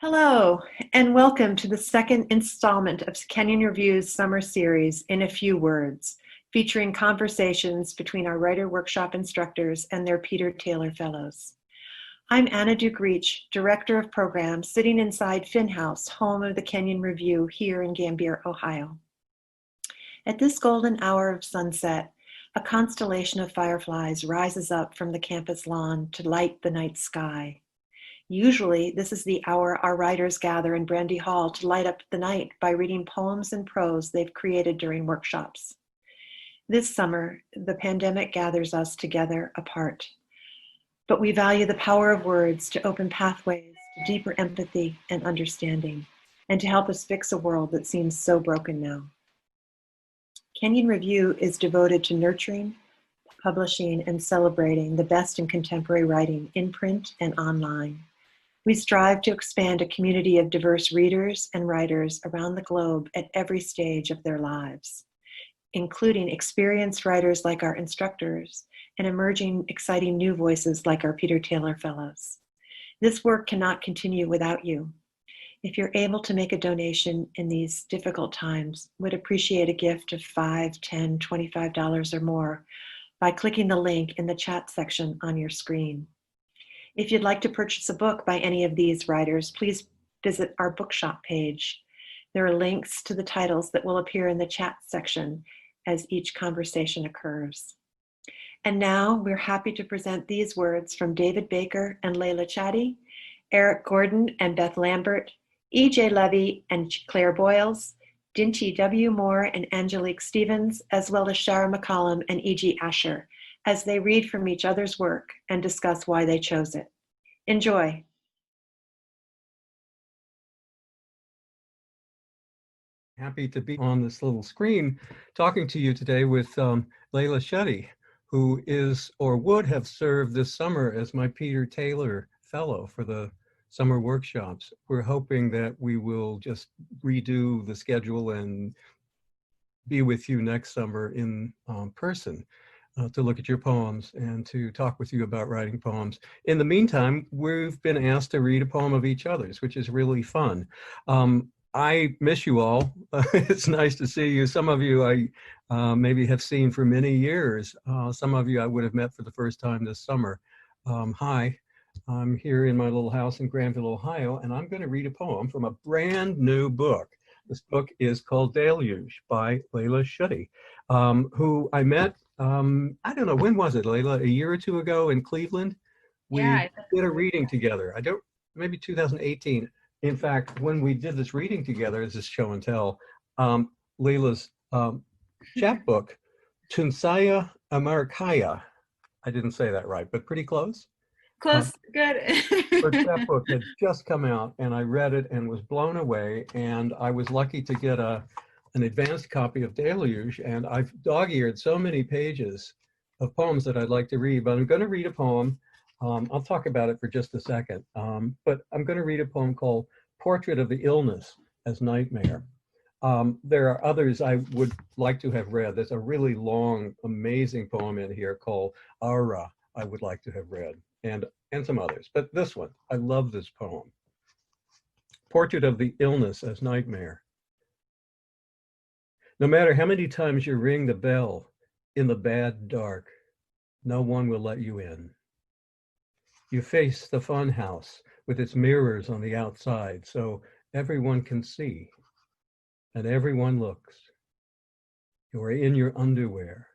Hello, and welcome to the second installment of Kenyon Review's summer series, In a Few Words, featuring conversations between our writer workshop instructors and their Peter Taylor Fellows. I'm Anna Duke Reach, Director of Programs, sitting inside Finn House, home of the Kenyon Review here in Gambier, Ohio. At this golden hour of sunset, a constellation of fireflies rises up from the campus lawn to light the night sky. Usually, this is the hour our writers gather in Brandy Hall to light up the night by reading poems and prose they've created during workshops. This summer, the pandemic gathers us together apart. But we value the power of words to open pathways to deeper empathy and understanding, and to help us fix a world that seems so broken now. Kenyon Review is devoted to nurturing, publishing, and celebrating the best in contemporary writing in print and online. We strive to expand a community of diverse readers and writers around the globe at every stage of their lives, including experienced writers like our instructors and emerging, exciting new voices like our Peter Taylor Fellows. This work cannot continue without you. If you're able to make a donation in these difficult times, we'd appreciate a gift of $5, $10, $25 or more by clicking the link in the chat section on your screen. If you'd like to purchase a book by any of these writers, please visit our bookshop page. There are links to the titles that will appear in the chat section as each conversation occurs. And now we're happy to present these words from David Baker and Leila Chatti, Erick Gordon and Beth Lambert, E.J. Levy and Claire Boyles, Dinty W. Moore and Angelique Stevens, as well as Shara McCallum and E.G. Asher, as they read from each other's work and discuss why they chose it. Enjoy. Happy to be on this little screen talking to you today with Leila Chatti, who is or would have served this summer as my Peter Taylor Fellow for the summer workshops. We're hoping that we will just redo the schedule and be with you next summer in person to look at your poems and to talk with you about writing poems. In the meantime, we've been asked to read a poem of each other's, which is really fun. I miss you all. It's nice to see you. Some of you I maybe have seen for many years. Some of you I would have met for the first time this summer. Hi. I'm here in my little house in Granville, Ohio, and I'm going to read a poem from a brand new book. This book is called Deluge by Leila Chatti, who I met, I don't know, when was it, Leila? A year or two ago in Cleveland? We did a reading together. Maybe 2018. In fact, when we did this reading together, as this show and tell, Leila's chapbook, Tunsaya Americaya, I didn't say that right, but pretty close. Close, good. Her chapbook had just come out, and I read it and was blown away. And I was lucky to get an advanced copy of Deluge, and I've dog-eared so many pages of poems that I'd like to read. But I'm going to read a poem. I'll talk about it for just a second. But I'm going to read a poem called Portrait of the Illness as Nightmare. There are others I would like to have read. There's a really long, amazing poem in here called Aura I would like to have read. And some others, but this one, I love this poem. Portrait of the Illness as Nightmare. No matter how many times you ring the bell in the bad dark, no one will let you in. You face the fun house with its mirrors on the outside so everyone can see and everyone looks. You are in your underwear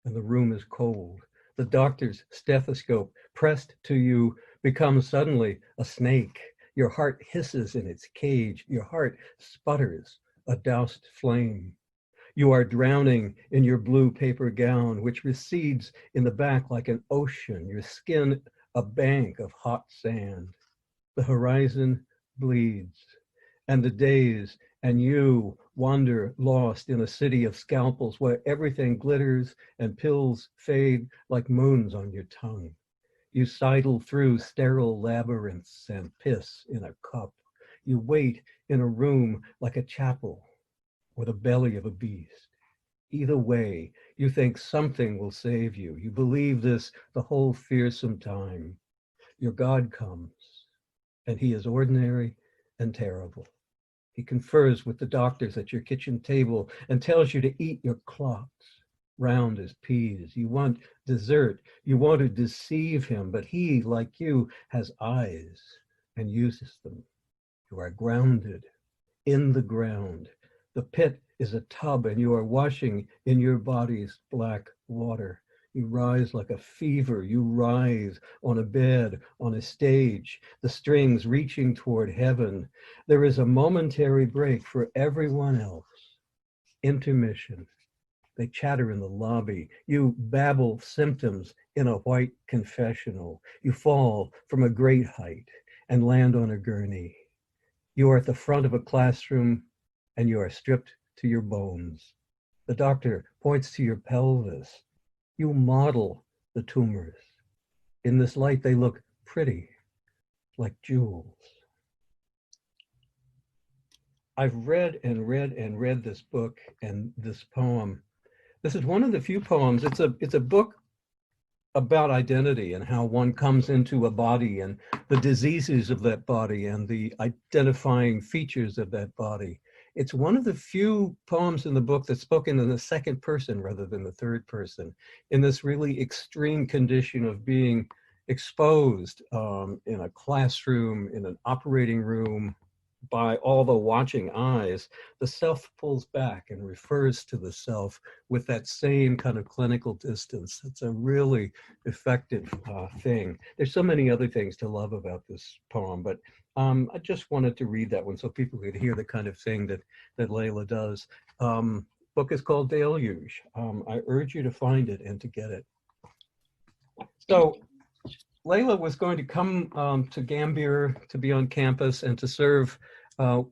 and the room is cold. The doctor's stethoscope pressed to you becomes suddenly a snake. Your heart hisses in its cage. Your heart sputters a doused flame. You are drowning in your blue paper gown, which recedes in the back like an ocean, your skin a bank of hot sand. The horizon bleeds, and the days and you wander lost in a city of scalpels where everything glitters and pills fade like moons on your tongue. You sidle through sterile labyrinths and piss in a cup. You wait in a room like a chapel or the belly of a beast. Either way, you think something will save you. You believe this the whole fearsome time. Your God comes, and he is ordinary and terrible. He confers with the doctors at your kitchen table and tells you to eat your clots, round as peas. You want dessert. You want to deceive him, but he, like you, has eyes and uses them. You are grounded in the ground. The pit is a tub and you are washing in your body's black water. You rise like a fever. You rise on a bed, on a stage, the strings reaching toward heaven. There is a momentary break for everyone else. Intermission. They chatter in the lobby. You babble symptoms in a white confessional. You fall from a great height and land on a gurney. You are at the front of a classroom and you are stripped to your bones. The doctor points to your pelvis. You model the tumors. In this light, they look pretty, like jewels. I've read and read and read this book and this poem. This is one of the few poems. It's a book about identity and how one comes into a body and the diseases of that body and the identifying features of that body. It's one of the few poems in the book that's spoken in the second person rather than the third person, in this really extreme condition of being exposed in a classroom, in an operating room, by all the watching eyes. The self pulls back and refers to the self with that same kind of clinical distance. It's a really effective thing. There's so many other things to love about this poem, but I just wanted to read that one so people could hear the kind of thing that Leila does. Book is called Deluge. I urge you to find it and to get it. So Leila was going to come to Gambier to be on campus and to serve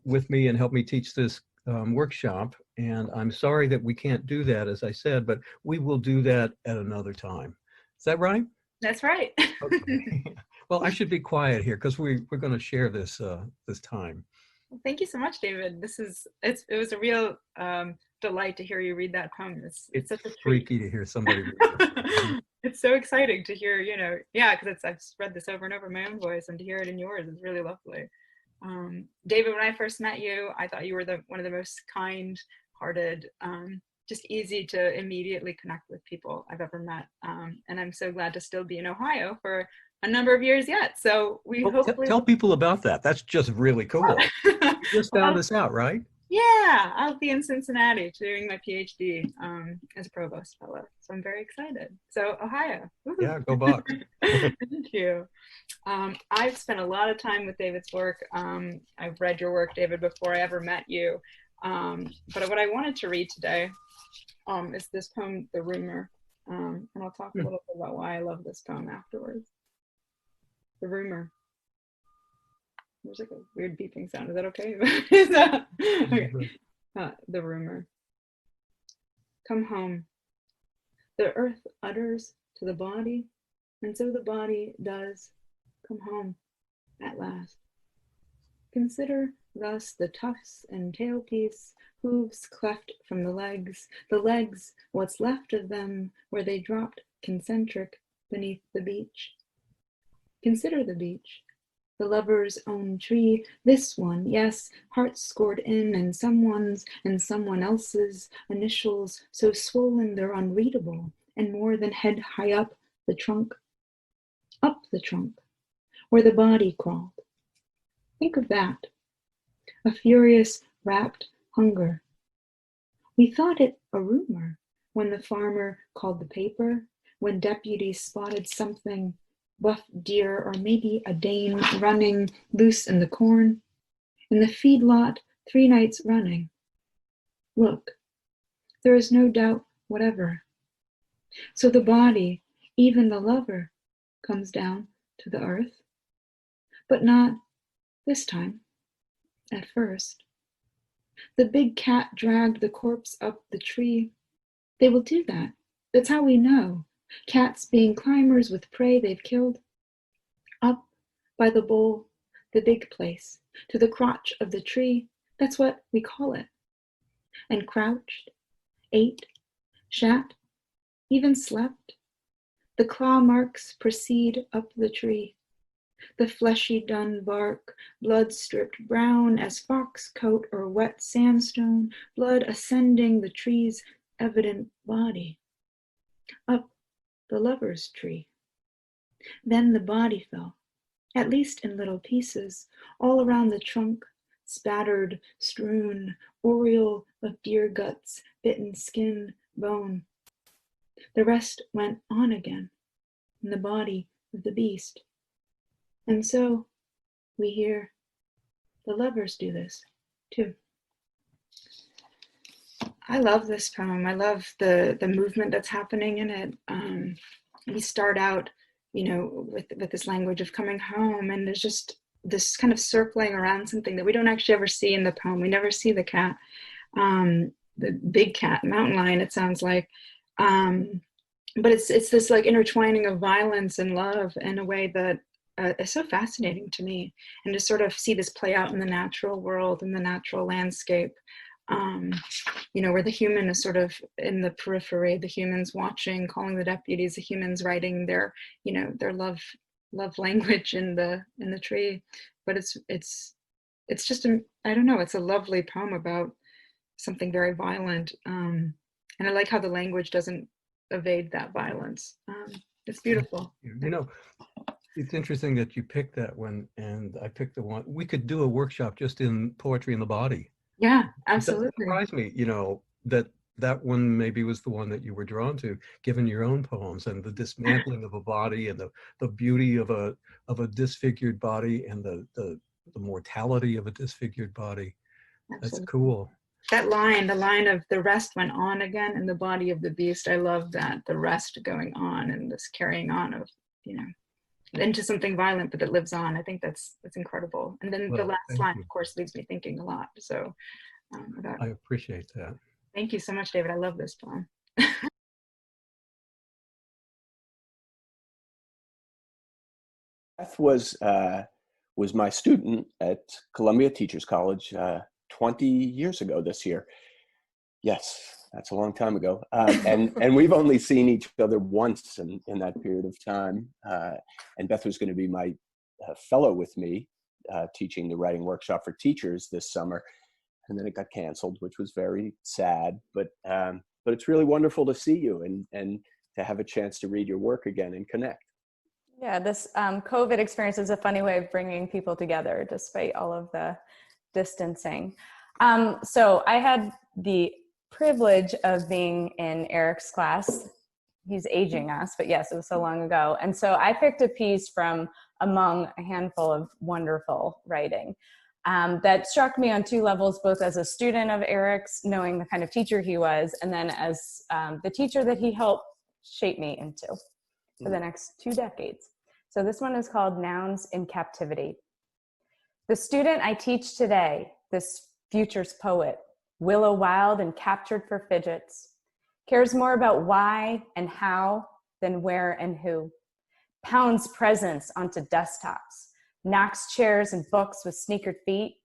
with me and help me teach this workshop. And I'm sorry that we can't do that, as I said, but we will do that at another time. Is that right? That's right. Okay. Well, I should be quiet here because we're going to share this this time. Well, thank you so much, David. It was a real delight to hear you read that poem. It's such a treat. Freaky to hear somebody read it. It's so exciting to hear, because I've read this over and over in my own voice, and to hear it in yours is really lovely. David, when I first met you, I thought you were one of the most kind-hearted, just easy to immediately connect with people I've ever met. And I'm so glad to still be in Ohio for a number of years yet. So hopefully tell people about that. That's just really cool. You just found this out, right? Yeah, I'll be in Cincinnati doing my PhD as a provost fellow. So I'm very excited. So Ohio. Woo-hoo. Yeah, go Bucks. Thank you. I've spent a lot of time with David's work. I've read your work, David, before I ever met you. But what I wanted to read today is this poem, The Rumor. And I'll talk a little bit about why I love this poem afterwards. The Rumor. There's like a weird beeping sound. Is that okay? Okay. The Rumor. Come home. The earth utters to the body, and so the body does come home at last. Consider thus the tufts and tailpiece, hooves cleft from the legs, what's left of them where they dropped concentric beneath the beach. Consider the beach, the lover's own tree, this one, yes, hearts scored in, and someone's and someone else's initials so swollen they're unreadable, and more than head high up the trunk, where the body crawled. Think of that, a furious, rapt hunger. We thought it a rumor when the farmer called the paper, when deputies spotted something, buff deer or maybe a Dane running loose in the corn, in the feedlot 3 nights running. Look, there is no doubt whatever. So the body, even the lover, comes down to the earth, but not this time, at first. The big cat dragged the corpse up the tree. They will do that. That's how we know. Cats being climbers with prey they've killed. Up by the bowl, the big place, to the crotch of the tree. That's what we call it. And crouched, ate, shat, even slept. The claw marks proceed up the tree. the fleshy dun bark, blood stripped brown as fox coat or wet sandstone, blood ascending the tree's evident body. Up the lover's tree. Then the body fell, at least in little pieces, all around the trunk, spattered, strewn, aureole of deer guts, bitten skin, bone. The rest went on again, in the body of the beast. And so we hear the lovers do this too. I love this poem. I love the movement that's happening in it. We start out, with this language of coming home, and there's just this kind of circling around something that we don't actually ever see in the poem. We never see the cat, the big cat, mountain lion, it sounds like. But it's this like intertwining of violence and love in a way that is so fascinating to me, and to sort of see this play out in the natural world, in the natural landscape, where the human is sort of in the periphery, the humans watching, calling the deputies, the humans writing their love language in the tree. But it's just I don't know, it's a lovely poem about something very violent, and I like how the language doesn't evade that violence. It's beautiful. It's interesting that you picked that one and I picked the one. We could do a workshop just in poetry in the body. Yeah, absolutely. It surprised me, that one maybe was the one that you were drawn to, given your own poems and the dismantling of a body and the beauty of a disfigured body and the mortality of a disfigured body. Absolutely. That's cool. That line, the line of the rest went on again in the body of the beast. I love that, the rest going on and this carrying on of, into something violent, but that lives on. I think that's incredible. And then the last line, of course, leaves me thinking a lot. So I appreciate that. Thank you so much, David. I love this poem. Beth was my student at Columbia Teachers College 20 years ago this year. Yes, that's a long time ago. And we've only seen each other once in that period of time. And Beth was going to be my fellow with me, teaching the writing workshop for teachers this summer. And then it got canceled, which was very sad. But it's really wonderful to see you and to have a chance to read your work again and connect. Yeah, this COVID experience is a funny way of bringing people together despite all of the distancing. So I had the privilege of being in Erick's class. He's aging us, but yes, it was so long ago. And so I picked a piece from among a handful of wonderful writing that struck me on two levels, both as a student of Erick's, knowing the kind of teacher he was, and then as the teacher that he helped shape me into for the next 2 decades. So this one is called Nouns in Captivity. The student I teach today, this future's poet, willow wild and captured for fidgets, cares more about why and how than where and who, pounds presents onto desktops, knocks chairs and books with sneakered feet,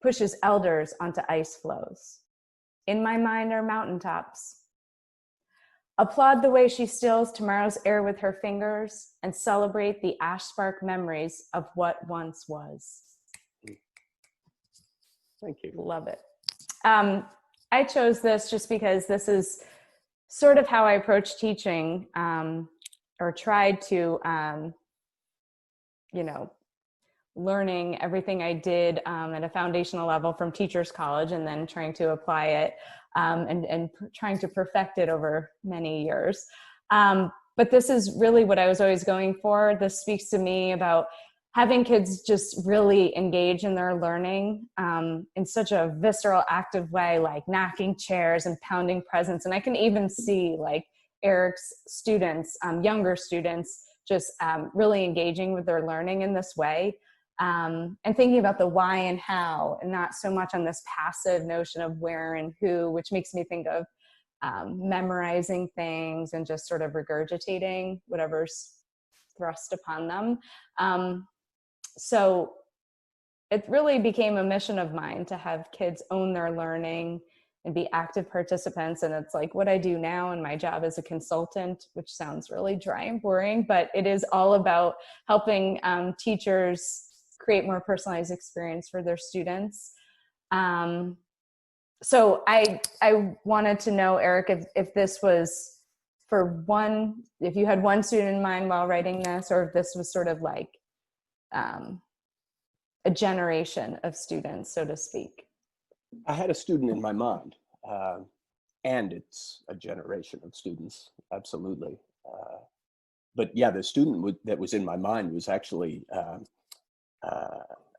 pushes elders onto ice floes. In my mind are mountaintops. Applaud the way she stills tomorrow's air with her fingers and celebrate the ash spark memories of what once was. Thank you. Love it. I chose this just because this is sort of how I approach teaching, or tried to, learning everything I did at a foundational level from Teachers College, and then trying to apply it and trying to perfect it over many years. But this is really what I was always going for. This speaks to me about having kids just really engage in their learning in such a visceral, active way, like knocking chairs and pounding presents. And I can even see like Erick's students, younger students, just really engaging with their learning in this way. And thinking about the why and how, and not so much on this passive notion of where and who, which makes me think of memorizing things and just sort of regurgitating whatever's thrust upon them. So it really became a mission of mine to have kids own their learning, and be active participants. And it's like what I do now in my job as a consultant, which sounds really dry and boring, but it is all about helping teachers create more personalized experience for their students. So I wanted to know, Eric, if this was if you had one student in mind while writing this, or if this was sort of like a generation of students, so to speak. I had a student in my mind, and it's a generation of students, absolutely. But yeah, the student that was in my mind was actually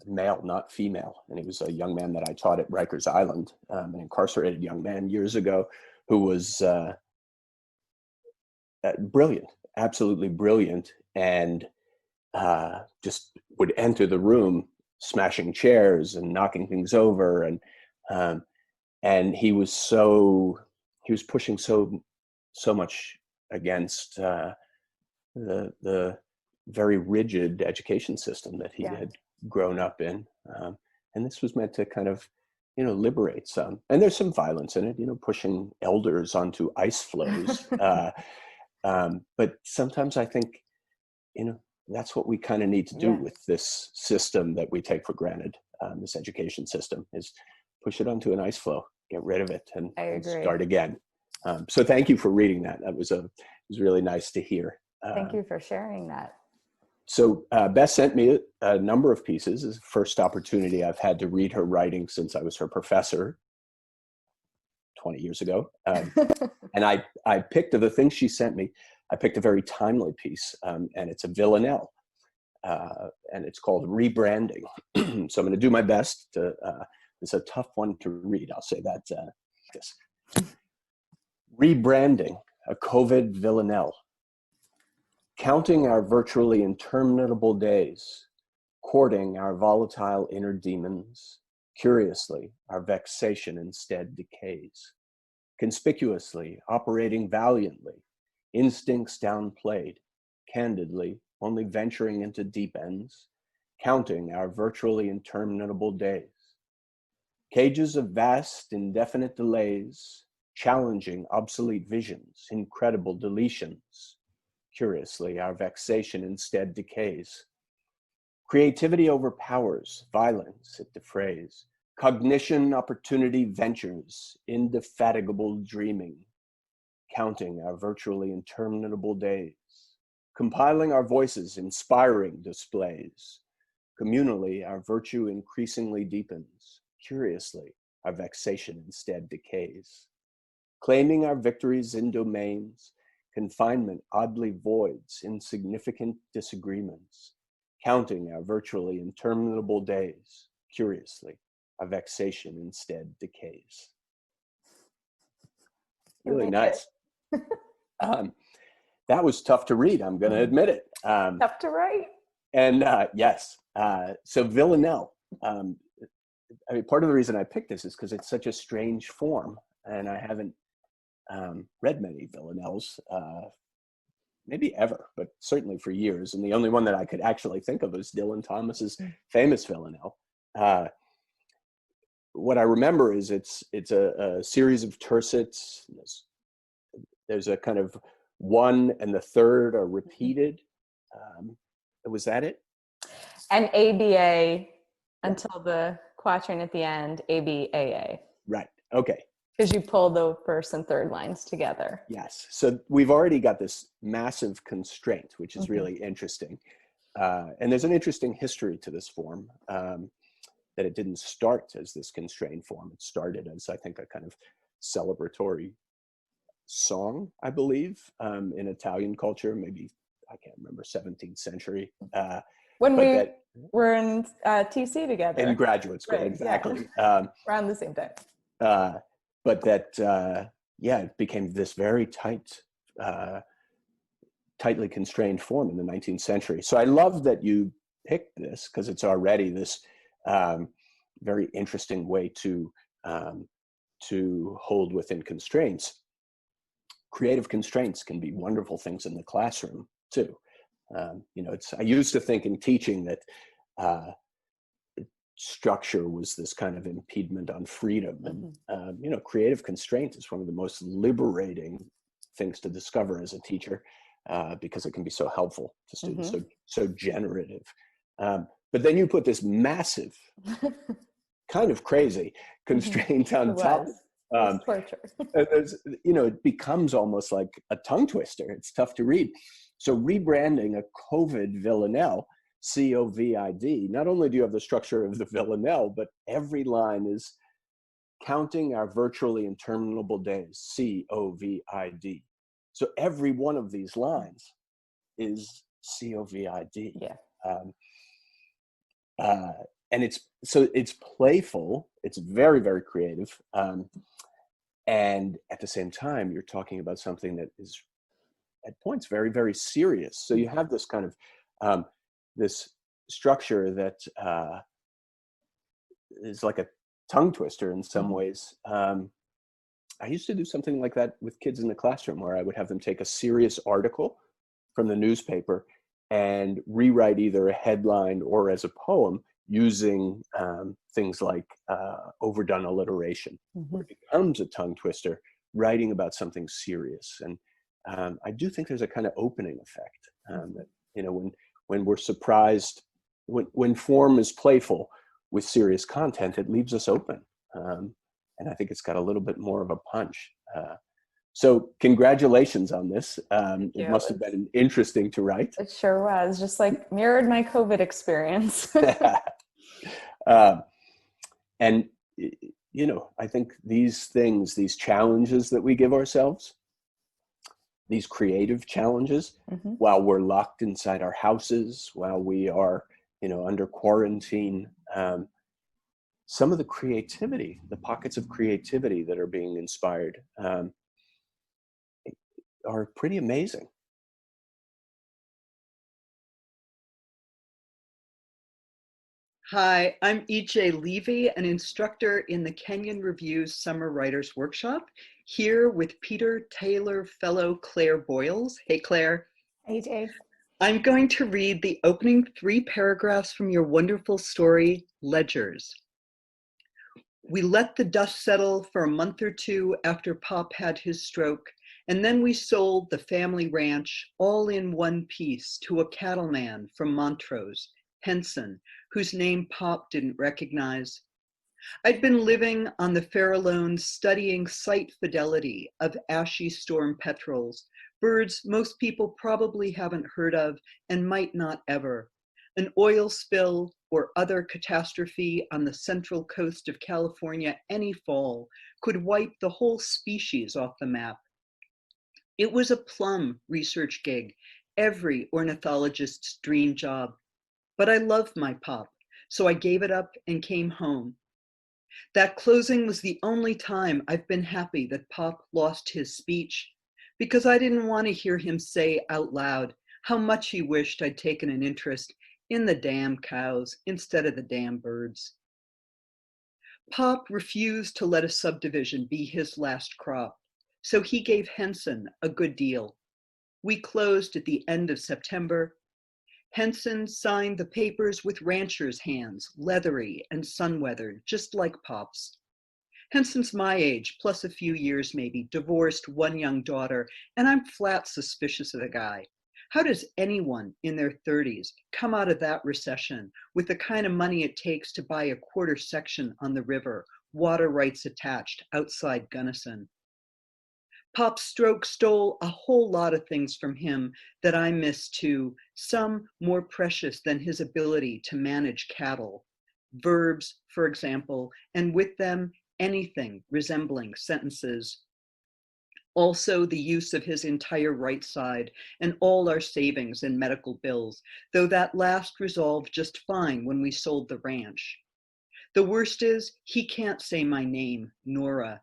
male, not female. And he was a young man that I taught at Rikers Island, an incarcerated young man years ago who was brilliant, absolutely brilliant, and just would enter the room smashing chairs and knocking things over. And he was pushing so much against the very rigid education system that he had grown up in. And this was meant to kind of, liberate some. And there's some violence in it, pushing elders onto ice floes. But sometimes I think, that's what we kind of need to do with this system that we take for granted. This education system is push it onto an ice floe, get rid of it, and start again. So thank you for reading that. It was really nice to hear. Thank you for sharing that. So Beth sent me a number of pieces. It's the first opportunity I've had to read her writing since I was her professor 20 years ago. And I picked, of the things she sent me, I picked a very timely piece, and it's a villanelle, and it's called Rebranding. So I'm going to do my best to, it's a tough one to read, I'll say that. Rebranding, a COVID villanelle. Counting our virtually interminable days, courting our volatile inner demons, curiously, our vexation instead decays. Conspicuously, operating valiantly, instincts downplayed, candidly, only venturing into deep ends, counting our virtually interminable days. Cages of vast, indefinite delays, challenging obsolete visions, incredible deletions. Curiously, our vexation instead decays. Creativity overpowers, violence it defrays. Cognition, opportunity ventures, indefatigable dreaming. Counting our virtually interminable days. Compiling our voices, inspiring displays. Communally, our virtue increasingly deepens. Curiously, our vexation instead decays. Claiming our victories in domains, confinement oddly voids, insignificant disagreements. Counting our virtually interminable days, curiously, our vexation instead decays. Really nice. That was tough to read, I'm going to admit it. Tough to write. And yes, so villanelle. I mean, part of the reason I picked this is because it's such a strange form, and I haven't read many villanelles, maybe ever, but certainly for years. And the only one that I could actually think of is Dylan Thomas's famous villanelle. What I remember is it's a series of tercets. There's a kind of one and the third are repeated. Was that it? And ABA until the quatrain at the end, ABAA. Right. Okay. Because you pull the first and third lines together. Yes. So we've already got this massive constraint, which is really interesting. And there's an interesting history to this form, that it didn't start as this constrained form. It started as, I think, a kind of celebratory song, I believe, in Italian culture, maybe, I can't remember, 17th century. When we were in TC together. In graduate school, right, exactly. Yeah. Around the same time. But that, it became this very tightly constrained form in the 19th century. So I love that you picked this, because it's already this very interesting way to hold within constraints. Creative constraints can be wonderful things in the classroom too. I used to think in teaching that structure was this kind of impediment on freedom. And, you know, creative constraint is one of the most liberating things to discover as a teacher, because it can be so helpful to students, so generative. But then you put this massive, kind of crazy constraint on top. Torture. There's, you know, it becomes almost like a tongue twister. It's tough to read. So rebranding a COVID villanelle, COVID, not only do you have the structure of the villanelle, but every line is counting our virtually interminable days, COVID. So every one of these lines is COVID. Yeah. And it's playful. It's very, very creative. And at the same time, you're talking about something that is at points very, very serious. So you have this kind of, this structure that is like a tongue twister in some ways. I used to do something like that with kids in the classroom, where I would have them take a serious article from the newspaper and rewrite either a headline or as a poem using things like overdone alliteration. It becomes a tongue twister, writing about something serious. And I do think there's a kind of opening effect that, you know, when we're surprised, when form is playful with serious content, it leaves us open. And I think it's got a little bit more of a punch. So congratulations on this. It must have been interesting to write. It sure was. Just like mirrored my COVID experience. And, you know, I think these things, these challenges that we give ourselves, these creative challenges, while we're locked inside our houses, while we are, you know, under quarantine, some of the creativity, the pockets of creativity that are being inspired, are pretty amazing. Hi, I'm E.J. Levy, an instructor in the Kenyon Review's Summer Writers Workshop, here with Peter Taylor Fellow Claire Boyles. Hey, Claire. Hey, Jay. I'm going to read the opening 3 paragraphs from your wonderful story, Ledgers. We let the dust settle for a month or 2 after Pop had his stroke, and then we sold the family ranch all in one piece to a cattleman from Montrose, Henson, whose name Pop didn't recognize. I'd been living on the Farallones studying site fidelity of ashy storm petrels, birds most people probably haven't heard of and might not ever. An oil spill or other catastrophe on the central coast of California any fall could wipe the whole species off the map. It was a plum research gig, every ornithologist's dream job. But I loved my Pop, so I gave it up and came home. That closing was the only time I've been happy that Pop lost his speech, because I didn't want to hear him say out loud how much he wished I'd taken an interest in the damn cows instead of the damn birds. Pop refused to let a subdivision be his last crop, so he gave Henson a good deal. We closed at the end of September. Henson signed the papers with ranchers' hands, leathery and sun-weathered, just like Pop's. Henson's my age, plus a few years maybe, divorced, 1 young daughter, and I'm flat suspicious of the guy. How does anyone in their 30s come out of that recession with the kind of money it takes to buy a quarter section on the river, water rights attached, outside Gunnison? Pop's stroke stole a whole lot of things from him that I miss too, some more precious than his ability to manage cattle. Verbs, for example, and with them, anything resembling sentences. Also the use of his entire right side and all our savings and medical bills, though that last resolved just fine when we sold the ranch. The worst is, he can't say my name, Nora.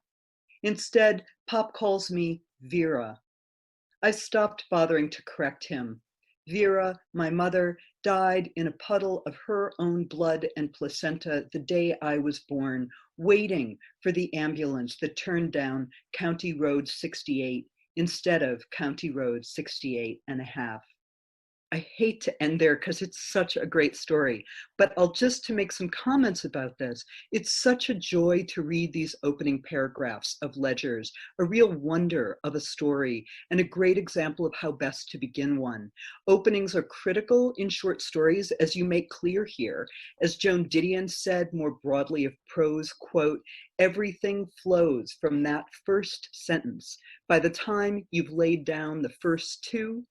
Instead, Pop calls me Vera. I stopped bothering to correct him. Vera, my mother, died in a puddle of her own blood and placenta the day I was born, waiting for the ambulance that turned down County Road 68 instead of County Road 68 and a half. I hate to end there because it's such a great story, but I'll just to make some comments about this. It's such a joy to read these opening paragraphs of Ledgers, a real wonder of a story and a great example of how best to begin one. Openings are critical in short stories, as you make clear here. As Joan Didion said more broadly of prose, quote, everything flows from that first sentence. By the time you've laid down the first two,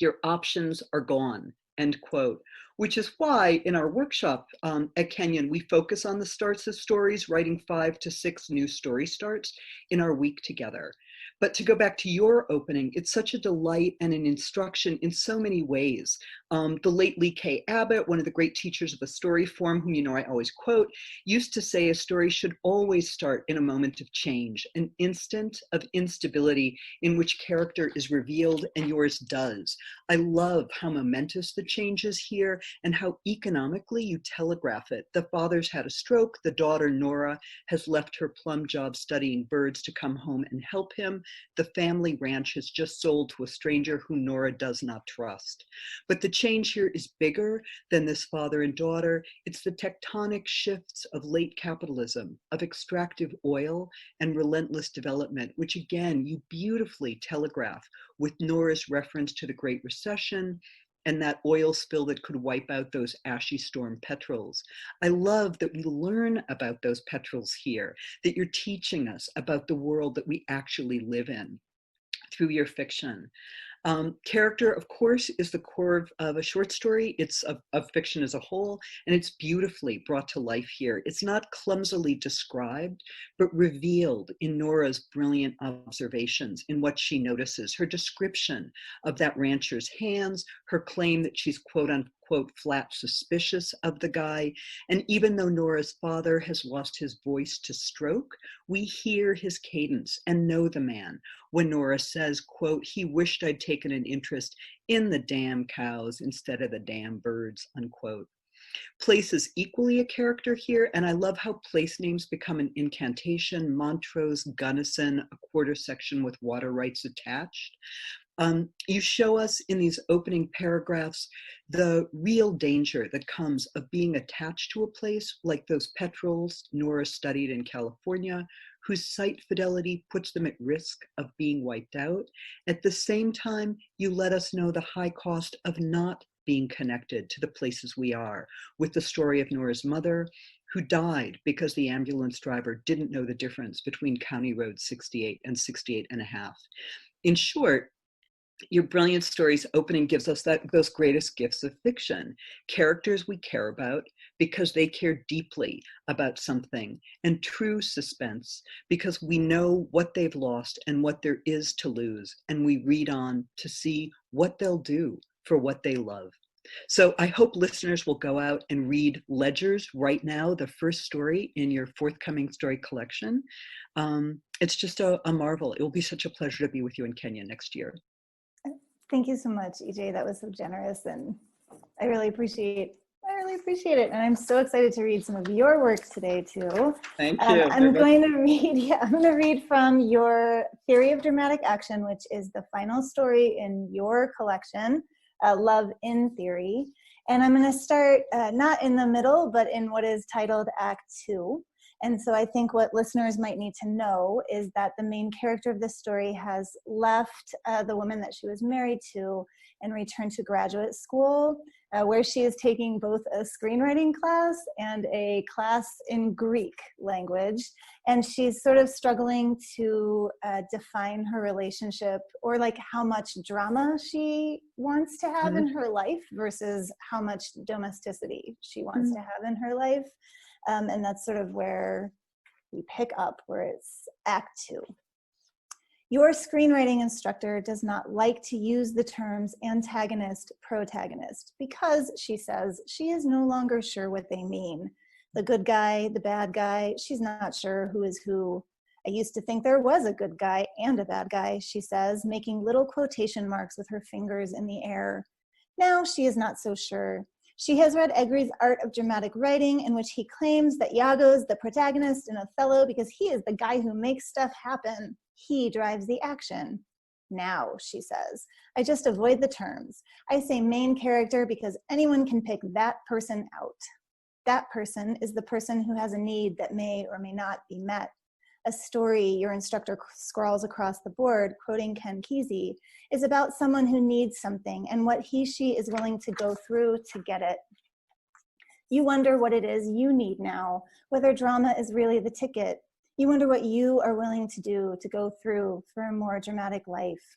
your options are gone, end quote. Which is why in our workshop at Kenyon, we focus on the starts of stories, writing 5 to 6 new story starts in our week together. But to go back to your opening, it's such a delight and an instruction in so many ways. The late Lee K. Abbott, one of the great teachers of the story form, whom you know I always quote, used to say a story should always start in a moment of change, an instant of instability in which character is revealed, and yours does. I love how momentous the change is here and how economically you telegraph it. The father's had a stroke, the daughter, Nora, has left her plum job studying birds to come home and help him. The family ranch has just sold to a stranger who Nora does not trust. But the change here is bigger than this father and daughter. It's the tectonic shifts of late capitalism, of extractive oil and relentless development, which again, you beautifully telegraph with Nora's reference to the Great Recession and that oil spill that could wipe out those ashy storm petrels. I love that we learn about those petrels here, that you're teaching us about the world that we actually live in through your fiction. Character, of course, is the core of a short story. It's of fiction as a whole, and it's beautifully brought to life here. It's not clumsily described, but revealed in Nora's brilliant observations, in what she notices, her description of that rancher's hands, her claim that she's quote unquote flat suspicious of the guy. And even though Nora's father has lost his voice to stroke, we hear his cadence and know the man when Nora says, quote, he wished I'd taken an interest in the damn cows instead of the damn birds, unquote. Place is equally a character here, and I love how place names become an incantation. Montrose, Gunnison, a quarter section with water rights attached. You show us in these opening paragraphs the real danger that comes of being attached to a place like those petrels Nora studied in California, whose site fidelity puts them at risk of being wiped out. At the same time, you let us know the high cost of not being connected to the places we are, with the story of Nora's mother, who died because the ambulance driver didn't know the difference between County Road 68 and 68 and a half. In short, your brilliant story's opening gives us those greatest gifts of fiction, characters we care about because they care deeply about something, and true suspense because we know what they've lost and what there is to lose, and we read on to see what they'll do for what they love. So I hope listeners will go out and read Ledgers right now, the first story in your forthcoming story collection. It's just a marvel. It will be such a pleasure to be with you in Kenya next year. Thank you so much, EJ. That was so generous, and I really appreciate it. And I'm so excited to read some of your work today too. Thank you. I'm going to read from your Theory of Dramatic Action, which is the final story in your collection, Love in Theory. And I'm going to start not in the middle, but in what is titled Act 2. And so I think what listeners might need to know is that the main character of this story has left the woman that she was married to and returned to graduate school, where she is taking both a screenwriting class and a class in Greek language. And she's sort of struggling to define her relationship, or like how much drama she wants to have in her life versus how much domesticity she wants to have in her life. And that's sort of where we pick up, where it's Act 2. Your screenwriting instructor does not like to use the terms antagonist, protagonist, because, she says, she is no longer sure what they mean. The good guy, the bad guy, she's not sure who is who. I used to think there was a good guy and a bad guy, she says, making little quotation marks with her fingers in the air. Now she is not so sure. She has read Egri's Art of Dramatic Writing, in which he claims that Iago's the protagonist in Othello because he is the guy who makes stuff happen. He drives the action. now, she says. I just avoid the terms. I say main character because anyone can pick that person out. That person is the person who has a need that may or may not be met. A story your instructor scrawls across the board, quoting Ken Kesey, is about someone who needs something and what she is willing to go through to get it. You wonder what it is you need now, whether drama is really the ticket. You wonder what you are willing to do to go through for a more dramatic life.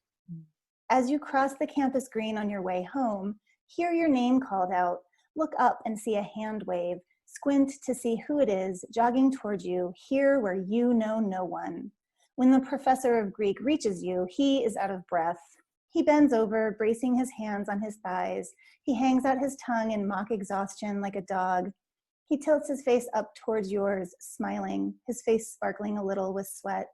As you cross the campus green on your way home, hear your name called out, look up and see a hand wave, squint to see who it is jogging toward you, here where you know no one. When the professor of Greek reaches you, he is out of breath. He bends over, bracing his hands on his thighs. He hangs out his tongue in mock exhaustion like a dog. He tilts his face up towards yours, smiling, his face sparkling a little with sweat.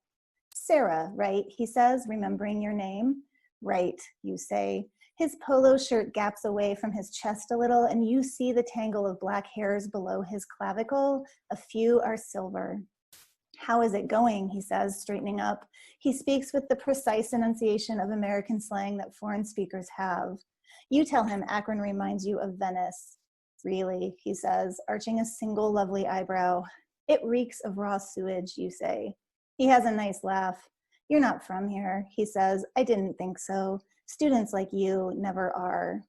Sarah, right, he says, remembering your name. Right, you say. His polo shirt gaps away from his chest a little, and you see the tangle of black hairs below his clavicle. A few are silver. How is it going, he says, straightening up. He speaks with the precise enunciation of American slang that foreign speakers have. You tell him Akron reminds you of Venice. Really, he says, arching a single lovely eyebrow. It reeks of raw sewage, you say. He has a nice laugh. You're not from here, he says. I didn't think so. Students like you never are.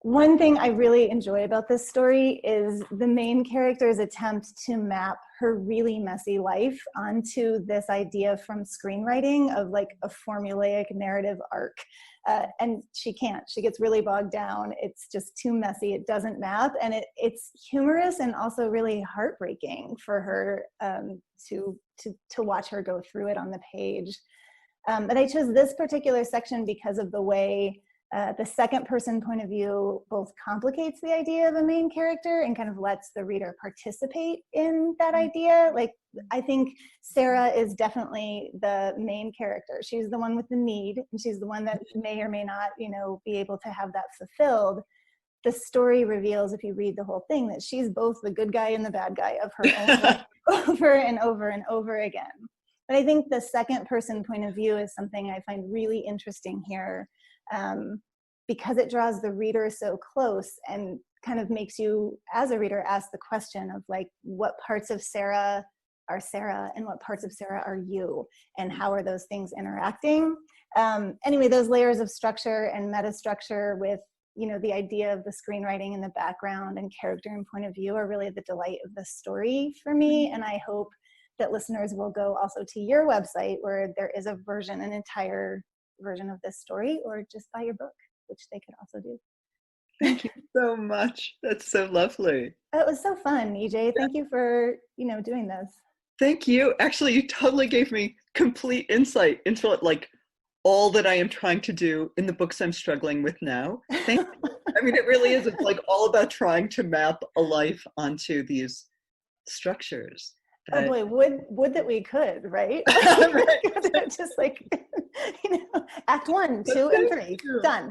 One thing I really enjoy about this story is the main character's attempt to map her really messy life onto this idea from screenwriting of like a formulaic narrative arc. And she can't. She gets really bogged down. It's just too messy. It doesn't map. And it's humorous and also really heartbreaking for her to watch her go through it on the page. But I chose this particular section because of the way the second person point of view both complicates the idea of a main character and kind of lets the reader participate in that idea. Like, I think Sarah is definitely the main character. She's the one with the need, and she's the one that may or may not, be able to have that fulfilled. The story reveals, if you read the whole thing, that she's both the good guy and the bad guy of her own life over and over and over again. But I think the second person point of view is something I find really interesting here, because it draws the reader so close and kind of makes you, as a reader, ask the question of like, what parts of Sarah are Sarah and what parts of Sarah are you, and how are those things interacting? Anyway, those layers of structure and meta structure with, the idea of the screenwriting in the background and character and point of view are really the delight of the story for me. And I hope that listeners will go also to your website where there is an entire version of this story, or just buy your book, which they could also do. Thank you so much. That's so lovely. It was so fun, EJ. Thank you for, doing this. Thank you. Actually, you totally gave me complete insight into like all that I am trying to do in the books I'm struggling with now. Thank you. I mean, it really is. It's like all about trying to map a life onto these structures. Oh boy, would that we could, right? Right. Just like, act 1, 2, and 3, done.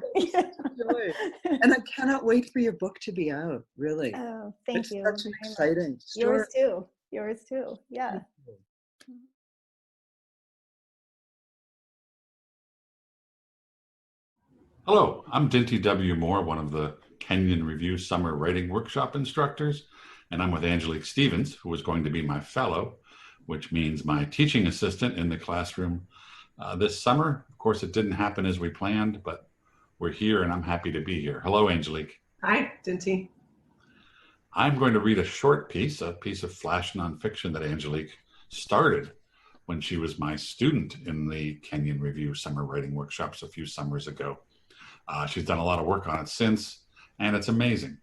And I cannot wait for your book to be out, really. Oh, thank you. It's such an exciting story. Yours too, yeah. Hello, I'm Dinty W. Moore, one of the Kenyon Review Summer Writing Workshop instructors, and I'm with Angelique Stevens, who is going to be my fellow, which means my teaching assistant in the classroom this summer. Of course, it didn't happen as we planned, but we're here and I'm happy to be here. Hello, Angelique. Hi, Dinty. I'm going to read a short piece, a piece of flash nonfiction that Angelique started when she was my student in the Kenyon Review Summer Writing Workshops a few summers ago. She's done a lot of work on it since, and it's amazing.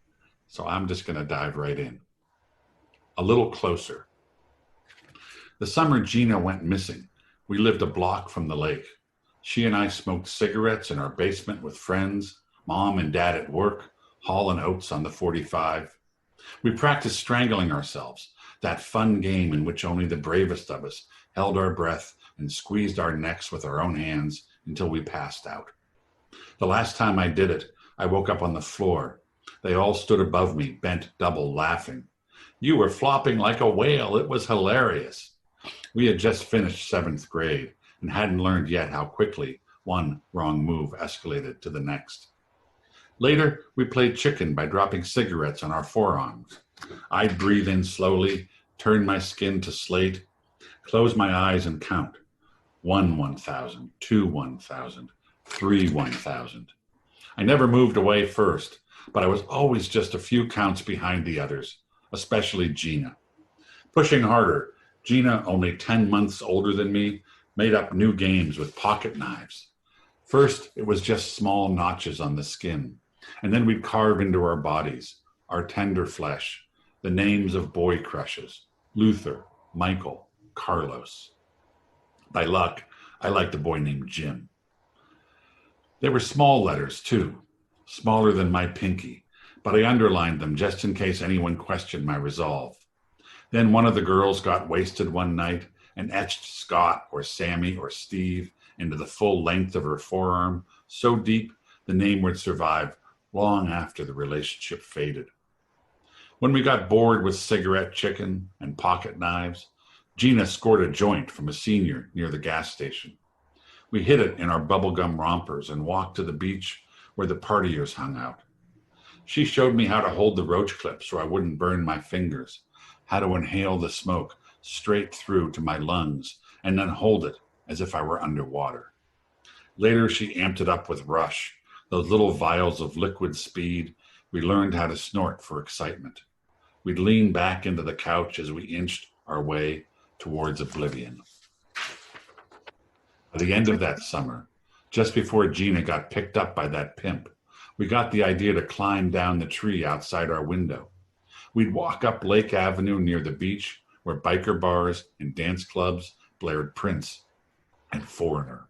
So I'm just going to dive right in. A little closer. The summer Gina went missing, we lived a block from the lake. She and I smoked cigarettes in our basement with friends, Mom and Dad at work, hauling oats on the 45. We practiced strangling ourselves, that fun game in which only the bravest of us held our breath and squeezed our necks with our own hands until we passed out. The last time I did it, I woke up on the floor. They all stood above me, bent double, laughing. You were flopping like a whale. It was hilarious. We had just finished 7th grade, and hadn't learned yet how quickly one wrong move escalated to the next. Later, we played chicken by dropping cigarettes on our forearms. I'd breathe in slowly, turn my skin to slate, close my eyes and count. 1 1,000, 2 1,000, 3 1,000. I never moved away first, but I was always just a few counts behind the others, especially Gina. Pushing harder, Gina, only 10 months older than me, made up new games with pocket knives. First, it was just small notches on the skin, and then we'd carve into our bodies, our tender flesh, the names of boy crushes, Luther, Michael, Carlos. By luck, I liked a boy named Jim. They were small letters, too, smaller than my pinky, but I underlined them just in case anyone questioned my resolve. Then one of the girls got wasted one night and etched Scott or Sammy or Steve into the full length of her forearm, so deep the name would survive long after the relationship faded. When we got bored with cigarette chicken and pocket knives, Gina scored a joint from a senior near the gas station. We hid it in our bubblegum rompers and walked to the beach where the partiers hung out. She showed me how to hold the roach clip so I wouldn't burn my fingers, how to inhale the smoke straight through to my lungs and then hold it as if I were underwater. Later, she amped it up with Rush, those little vials of liquid speed we learned how to snort for excitement. We'd lean back into the couch as we inched our way towards oblivion. By the end of that summer, just before Gina got picked up by that pimp, we got the idea to climb down the tree outside our window. We'd walk up Lake Avenue near the beach where biker bars and dance clubs blared Prince and Foreigner.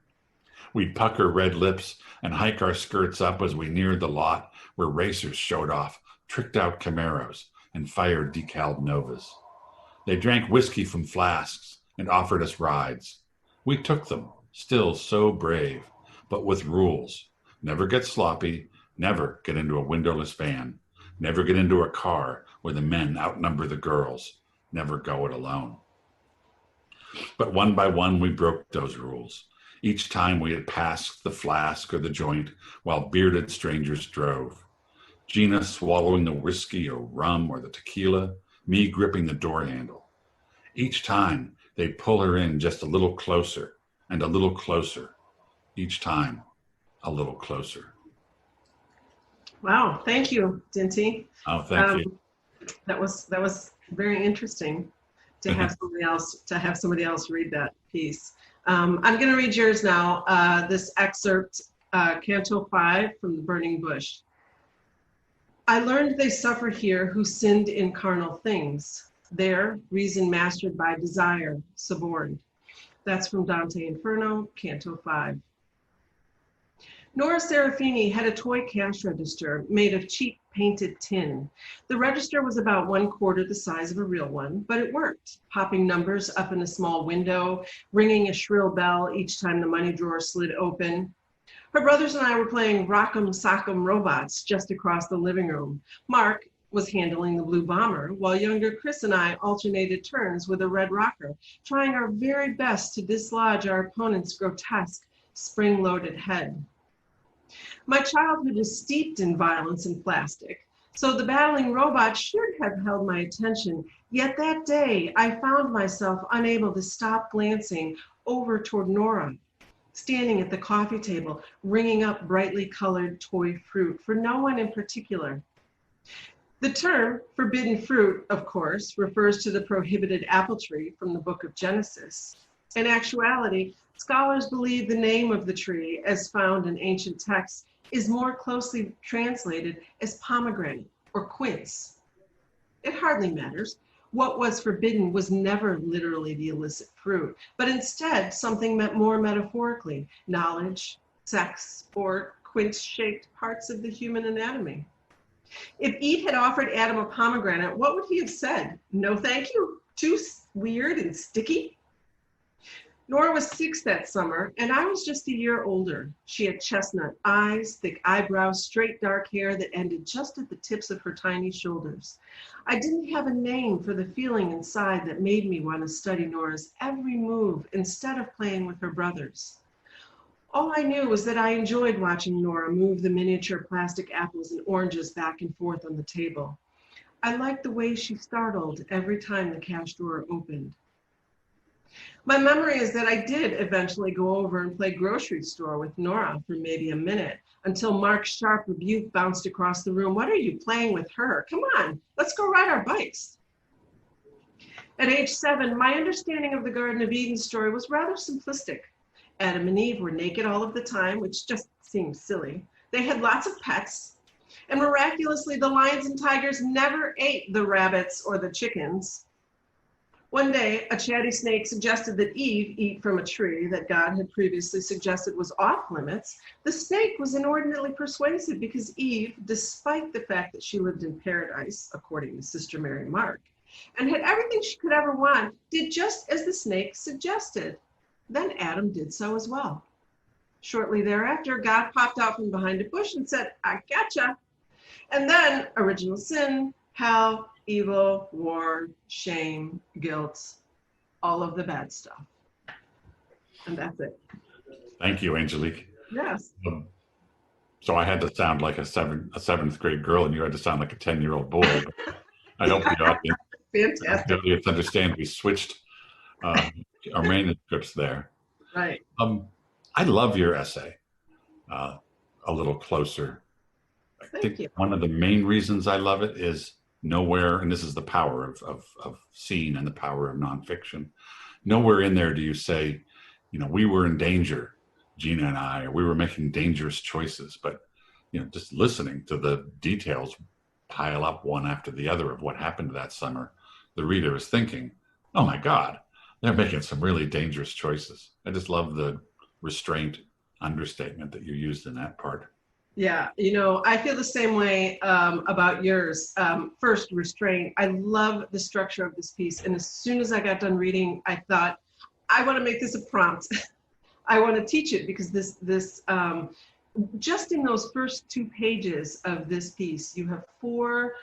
We'd pucker red lips and hike our skirts up as we neared the lot where racers showed off tricked out Camaros and fired decaled Novas. They drank whiskey from flasks and offered us rides. We took them, still so brave, but with rules. Never get sloppy, never get into a windowless van, never get into a car where the men outnumber the girls, never go it alone. But one by one, we broke those rules. Each time we had passed the flask or the joint while bearded strangers drove. Gina swallowing the whiskey or rum or the tequila, me gripping the door handle. Each time they'd pull her in just a little closer and a little closer. Each time a little closer. Wow, thank you, Dinty. Oh, thank you. That was very interesting to have somebody else read that piece. I'm going to read yours now. This excerpt, Canto 5 from The Burning Bush. I learned they suffer here who sinned in carnal things. There, reason mastered by desire, suborned. That's from Dante Inferno, Canto 5. Nora Serafini had a toy cash register made of cheap painted tin. The register was about 1/4 the size of a real one, but it worked, popping numbers up in a small window, ringing a shrill bell each time the money drawer slid open. Her brothers and I were playing Rock'em Sock'em Robots just across the living room. Mark was handling the blue bomber, while younger Chris and I alternated turns with a red rocker, trying our very best to dislodge our opponent's grotesque, spring-loaded head. My childhood is steeped in violence and plastic, so the battling robot should have held my attention. Yet that day, I found myself unable to stop glancing over toward Nora, standing at the coffee table, ringing up brightly colored toy fruit for no one in particular. The term forbidden fruit, of course, refers to the prohibited apple tree from the book of Genesis. In actuality, scholars believe the name of the tree, as found in ancient texts, is more closely translated as pomegranate or quince. It hardly matters. What was forbidden was never literally the illicit fruit, but instead something more metaphorically, knowledge, sex, or quince-shaped parts of the human anatomy. If Eve had offered Adam a pomegranate, what would he have said? No, thank you. Too weird and sticky? Nora was 6 that summer, and I was just a year older. She had chestnut eyes, thick eyebrows, straight dark hair that ended just at the tips of her tiny shoulders. I didn't have a name for the feeling inside that made me want to study Nora's every move instead of playing with her brothers. All I knew was that I enjoyed watching Nora move the miniature plastic apples and oranges back and forth on the table. I liked the way she startled every time the cash drawer opened. My memory is that I did eventually go over and play grocery store with Nora for maybe a minute until Mark's sharp rebuke bounced across the room. What are you playing with her? Come on, let's go ride our bikes. At age 7, my understanding of the Garden of Eden story was rather simplistic. Adam and Eve were naked all of the time, which just seems silly. They had lots of pets, and miraculously the lions and tigers never ate the rabbits or the chickens. One day, a chatty snake suggested that Eve eat from a tree that God had previously suggested was off limits. The snake was inordinately persuasive because Eve, despite the fact that she lived in paradise, according to Sister Mary Mark, and had everything she could ever want, did just as the snake suggested. Then Adam did so as well. Shortly thereafter, God popped out from behind a bush and said, I gotcha. And then original sin, hell, evil, war, shame, guilt, all of the bad stuff. And that's it. Thank you, Angelique. Yes. So I had to sound like a seventh grade girl, and you had to sound like a 10-year-old boy. I hope the audience understand we switched our manuscripts there. Right. I love your essay. A little closer. Thank you. One of the main reasons I love it is nowhere, and this is the power of scene and the power of nonfiction, nowhere in there do you say, you know, we were in danger, Gina and I, or we were making dangerous choices. But, you know, just listening to the details pile up one after the other of what happened that summer, the reader is thinking, oh my God, they're making some really dangerous choices. I just love the restraint, understatement that you used in that part. Yeah, you know, I feel the same way about yours. First, restraint. I love the structure of this piece. And as soon as I got done reading, I thought, I want to make this a prompt. I want to teach it because this just in those first 2 pages of this piece, you have 4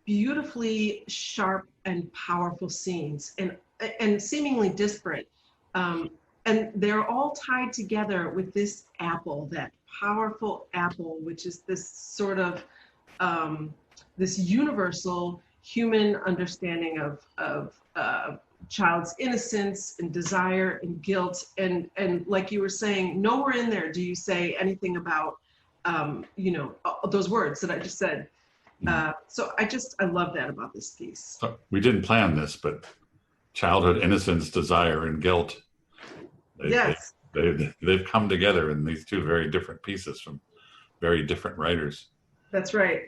beautifully sharp and powerful scenes and seemingly disparate. And they're all tied together with this apple, that powerful apple, which is this sort of this universal human understanding of child's innocence and desire and guilt. And like you were saying, nowhere in there do you say anything about, you know, those words that I just said. So I love that about this piece. We didn't plan this, but childhood innocence, desire, and guilt. Yes. They've come together in these 2 very different pieces from very different writers. That's right.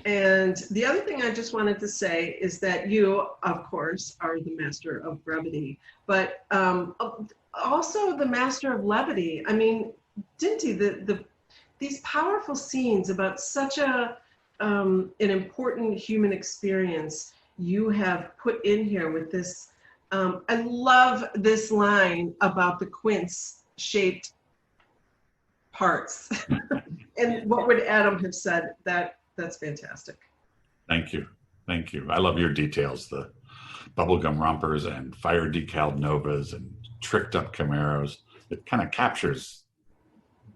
And the other thing I just wanted to say is that you, of course, are the master of brevity, but also the master of levity. I mean, Dinty, these powerful scenes about such an important human experience you have put in here with this. I love this line about the quince-shaped parts. And what would Adam have said? That's fantastic. Thank you. Thank you. I love your details, the bubblegum rompers and fire decaled Novas and tricked up Camaros. It kind of captures,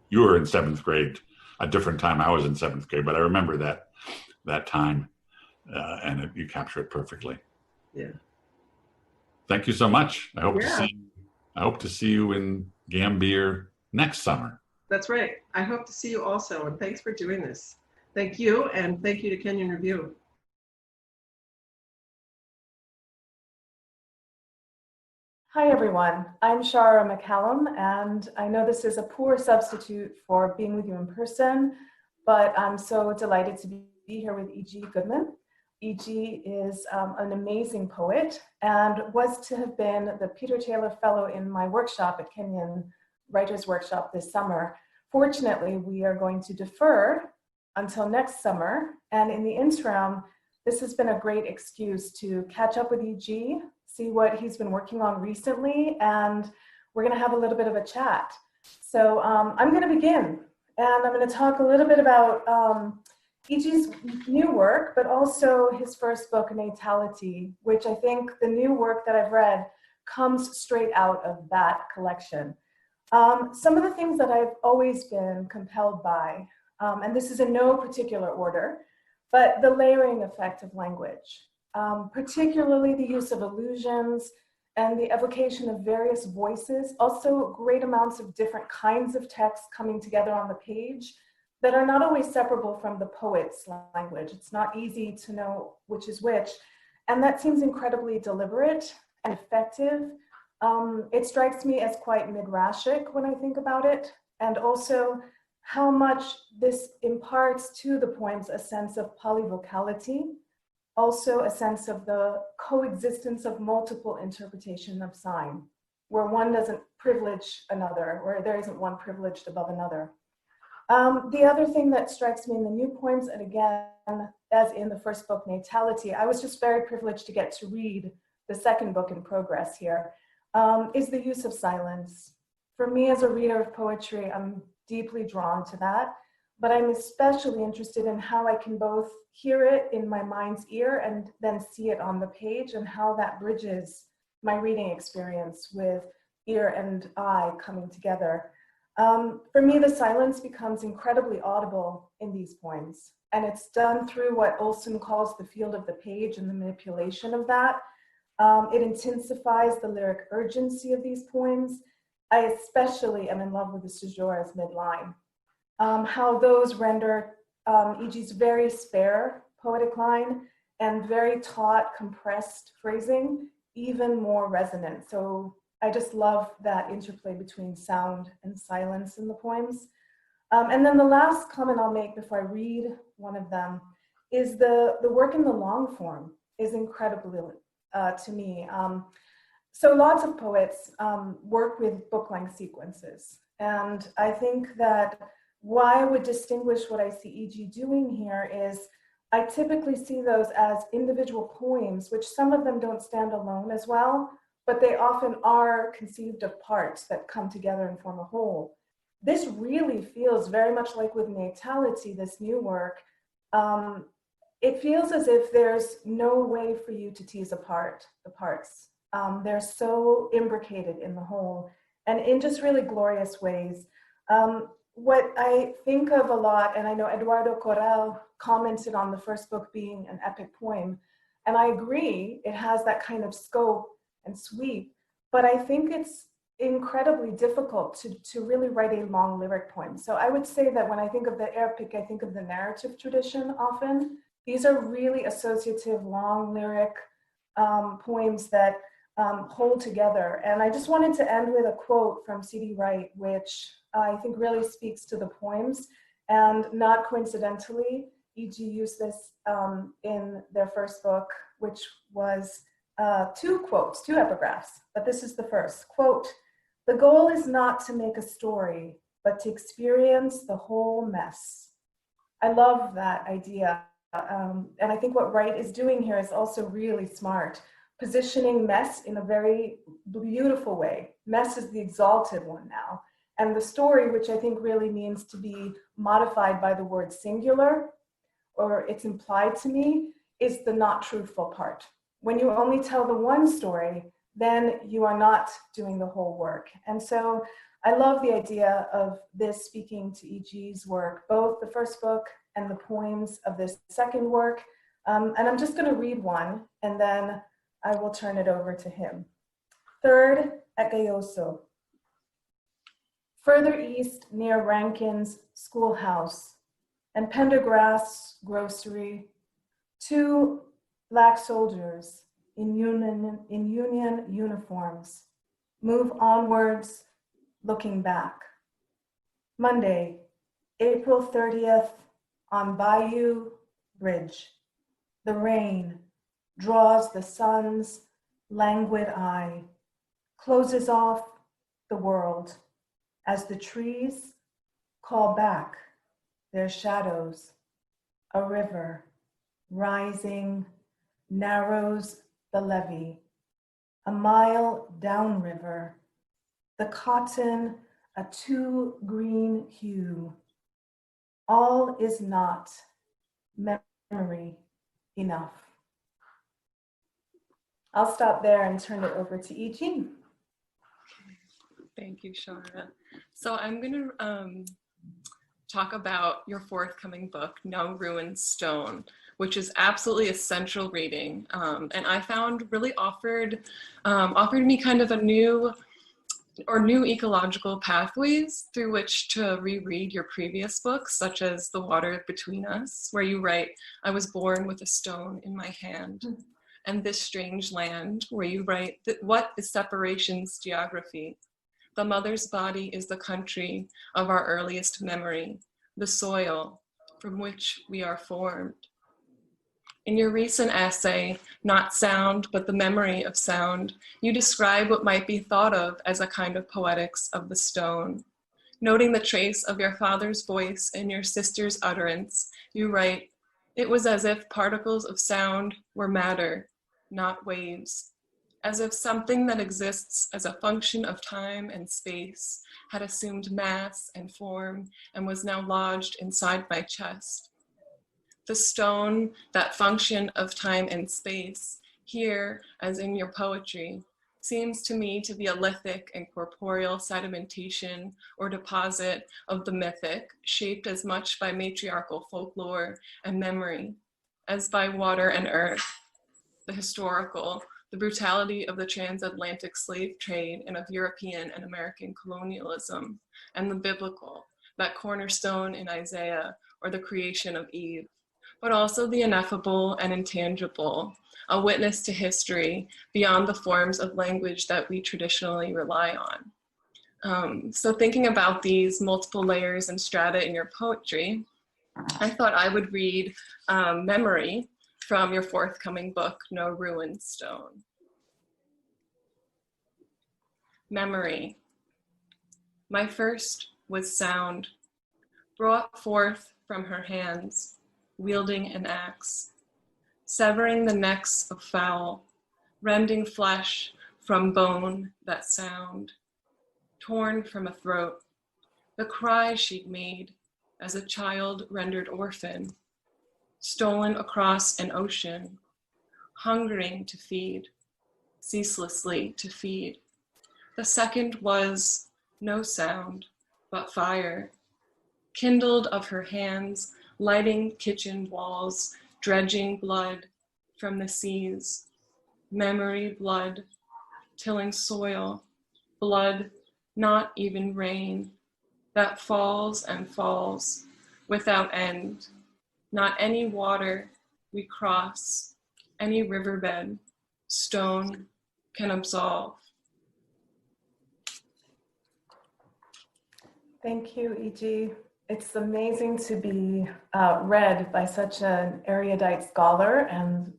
you were in 7th grade, a different time. I was in 7th grade, but I remember that time and you capture it perfectly. Yeah. Thank you so much. I hope to see you in Gambier next summer. That's right. I hope to see you also. And thanks for doing this. Thank you. And thank you to Kenyon Review. Hi, everyone. I'm Shara McCallum, and I know this is a poor substitute for being with you in person, but I'm so delighted to be here with E.G. Goodman. E.G. is an amazing poet and was to have been the Peter Taylor Fellow in my workshop at Kenyon Writers Workshop this summer. Fortunately, we are going to defer until next summer, and in the interim, this has been a great excuse to catch up with E.G., see what he's been working on recently, and we're going to have a little bit of a chat. So I'm going to begin, and I'm going to talk a little bit about E.G.'s new work, but also his first book, Natality, which I think the new work that I've read comes straight out of that collection. Some of the things that I've always been compelled by, and this is in no particular order, but the layering effect of language, particularly the use of allusions and the evocation of various voices, also great amounts of different kinds of text coming together on the page that are not always separable from the poet's language. It's not easy to know which is which, and that seems incredibly deliberate and effective. It strikes me as quite midrashic when I think about it, and also how much this imparts to the poems a sense of polyvocality, also a sense of the coexistence of multiple interpretation of sign, where one doesn't privilege another, or there isn't one privileged above another. The other thing that strikes me in the new poems, and again, as in the first book, Natality, I was just very privileged to get to read the second book in progress here, is the use of silence. For me as a reader of poetry, I'm deeply drawn to that, but I'm especially interested in how I can both hear it in my mind's ear and then see it on the page, and how that bridges my reading experience with ear and eye coming together. For me, the silence becomes incredibly audible in these poems, and it's done through what Olson calls the field of the page and the manipulation of that. It intensifies the lyric urgency of these poems. I especially am in love with the caesura's midline, how those render E.G.'s very spare poetic line and very taut, compressed phrasing even more resonant. So I just love that interplay between sound and silence in the poems. And then the last comment I'll make before I read one of them is the work in the long form is incredible to me. So lots of poets work with book-length sequences. And I think that why I would distinguish what I see E.G. doing here is I typically see those as individual poems, which some of them don't stand alone as well, but they often are conceived of parts that come together and form a whole. This really feels very much like with Natality, this new work. It feels as if there's no way for you to tease apart the parts. They're so imbricated in the whole, and in just really glorious ways. What I think of a lot, and I know Eduardo Corral commented on the first book being an epic poem, and I agree, it has that kind of scope and sweep, but I think it's incredibly difficult to really write a long lyric poem. So I would say that when I think of the Erick, I think of the narrative tradition often. These are really associative, long lyric poems that hold together. And I just wanted to end with a quote from C.D. Wright, which I think really speaks to the poems. And not coincidentally, E.G. used this in their first book, which was two epigraphs, but this is the first. Quote, "The goal is not to make a story, but to experience the whole mess." I love that idea. And I think what Wright is doing here is also really smart, positioning mess in a very beautiful way. Mess is the exalted one now. And the story, which I think really means to be modified by the word singular, or it's implied to me, is the not truthful part. When you only tell the one story, then you are not doing the whole work. And so I love the idea of this speaking to E.G.'s work, both the first book and the poems of this second work. And I'm just going to read one, and then I will turn it over to him. Third, at Gayoso. Further east near Rankin's schoolhouse and Pendergrass grocery, two black soldiers in union uniforms move onwards, looking back. Monday, April 30th, on Bayou Bridge. The rain draws the sun's languid eye, closes off the world as the trees call back their shadows. A river rising narrows the levee. a mile downriver, the cotton a too green hue. All is not memory enough. I'll stop there and turn it over to E.G. Thank you, Shara. So I'm going to talk about your forthcoming book, No Ruined Stone, which is absolutely essential reading, and I found really offered me kind of a new ecological pathways through which to reread your previous books, such as The Water Between Us, where you write, I was born with a stone in my hand. And This Strange Land, where you write, that what is separation's geography? The mother's body is the country of our earliest memory, the soil from which we are formed. In your recent essay, Not Sound, but the Memory of Sound, you describe what might be thought of as a kind of poetics of the stone. Noting the trace of your father's voice in your sister's utterance, you write, it was as if particles of sound were matter, not waves, as if something that exists as a function of time and space had assumed mass and form and was now lodged inside my chest. The stone, that function of time and space, here, as in your poetry, seems to me to be a lithic and corporeal sedimentation or deposit of the mythic, shaped as much by matriarchal folklore and memory as by water and earth, the historical, the brutality of the transatlantic slave trade and of European and American colonialism, and the biblical, that cornerstone in Isaiah or the creation of Eve, but also the ineffable and intangible, a witness to history beyond the forms of language that we traditionally rely on. So thinking about these multiple layers and strata in your poetry, I thought I would read Memory from your forthcoming book, No Ruined Stone. Memory. My first was sound, brought forth from her hands, wielding an axe, severing the necks of fowl, rending flesh from bone, that sound, torn from a throat, the cry she'd made as a child rendered orphan, stolen across an ocean, hungering to feed, ceaselessly to feed. The second was no sound, but fire, kindled of her hands, lighting kitchen walls, dredging blood from the seas, memory blood, tilling soil, blood, not even rain, that falls and falls without end, not any water we cross, any riverbed, stone can absolve. Thank you, E.G. It's amazing to be read by such an erudite scholar and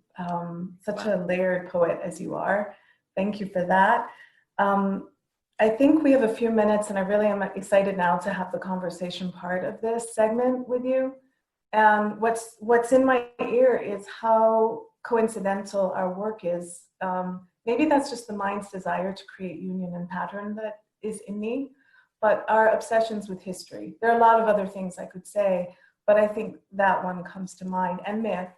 such a layered poet as you are. Thank you for that. I think we have a few minutes and I really am excited now to have the conversation part of this segment with you. And what's in my ear is how coincidental our work is. Maybe that's just the mind's desire to create union and pattern that is in me. But our obsessions with history. There are a lot of other things I could say, but I think that one comes to mind, and myth.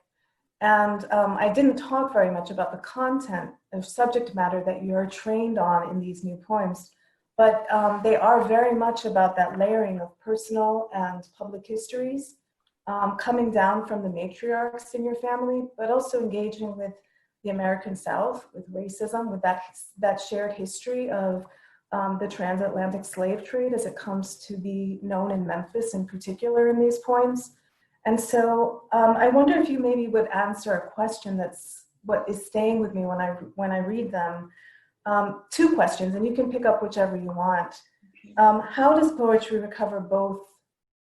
And I didn't talk very much about the content of subject matter that you're trained on in these new poems, but they are very much about that layering of personal and public histories, coming down from the matriarchs in your family, but also engaging with the American South, with racism, with that shared history of the transatlantic slave trade as it comes to be known in Memphis in particular in these poems. And so I wonder if you maybe would answer a question that's what is staying with me when I read them. Two questions, and you can pick up whichever you want. How does poetry recover both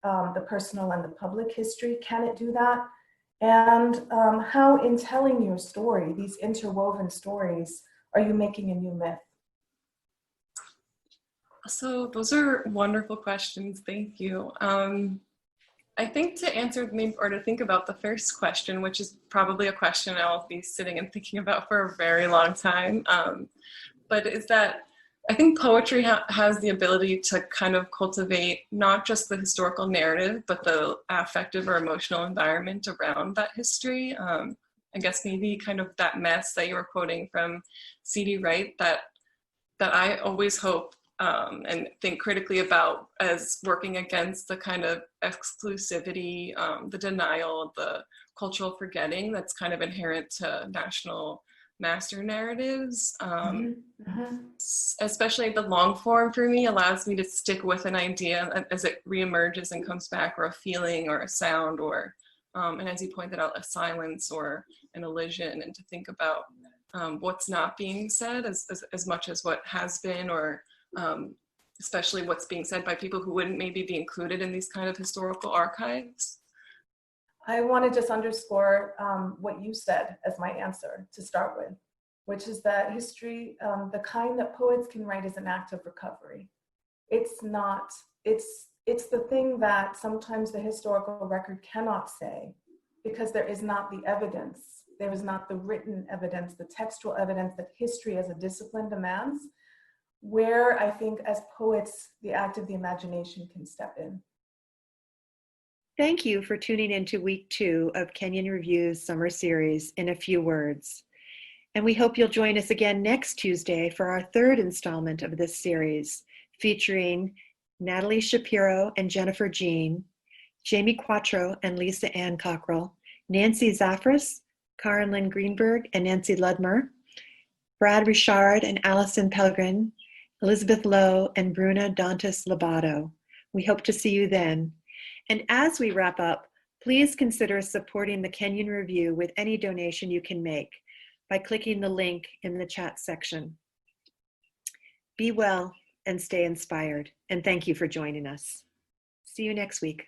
the personal and the public history? Can it do that? And how in telling your story, these interwoven stories, are you making a new myth? So those are wonderful questions. Thank you. I think to answer or to think about the first question, which is probably a question I'll be sitting and thinking about for a very long time, but is that I think poetry has the ability to kind of cultivate not just the historical narrative, but the affective or emotional environment around that history. I guess maybe kind of that mess that you were quoting from C.D. Wright that I always hope and think critically about as working against the kind of exclusivity, the denial, the cultural forgetting that's kind of inherent to national master narratives. Especially the long form for me allows me to stick with an idea as it reemerges and comes back, or a feeling or a sound, or and as you pointed out, a silence or an elision, and to think about what's not being said as much as what has been, or especially what's being said by people who wouldn't maybe be included in these kind of historical archives. I want to just underscore what you said as my answer to start with, which is that history, the kind that poets can write, is an act of recovery. It's not, it's the thing that sometimes the historical record cannot say, because there is not the evidence, there is not the written evidence, the textual evidence that history as a discipline demands, where I think as poets, the act of the imagination can step in. Thank you for tuning in to week 2 of Kenyon Review's summer series, In a Few Words. And we hope you'll join us again next Tuesday for our 3rd installment of this series, featuring Natalie Shapiro and Jennifer Jean, Jamie Quattro and Lisa Ann Cockrell, Nancy Zafras, Karen Lynn Greenberg and Nancy Ludmer, Brad Richard and Allison Pellegrin, Elizabeth Lowe and Bruna Dantas Labato. We hope to see you then. And as we wrap up, please consider supporting the Kenyon Review with any donation you can make by clicking the link in the chat section. Be well and stay inspired. And thank you for joining us. See you next week.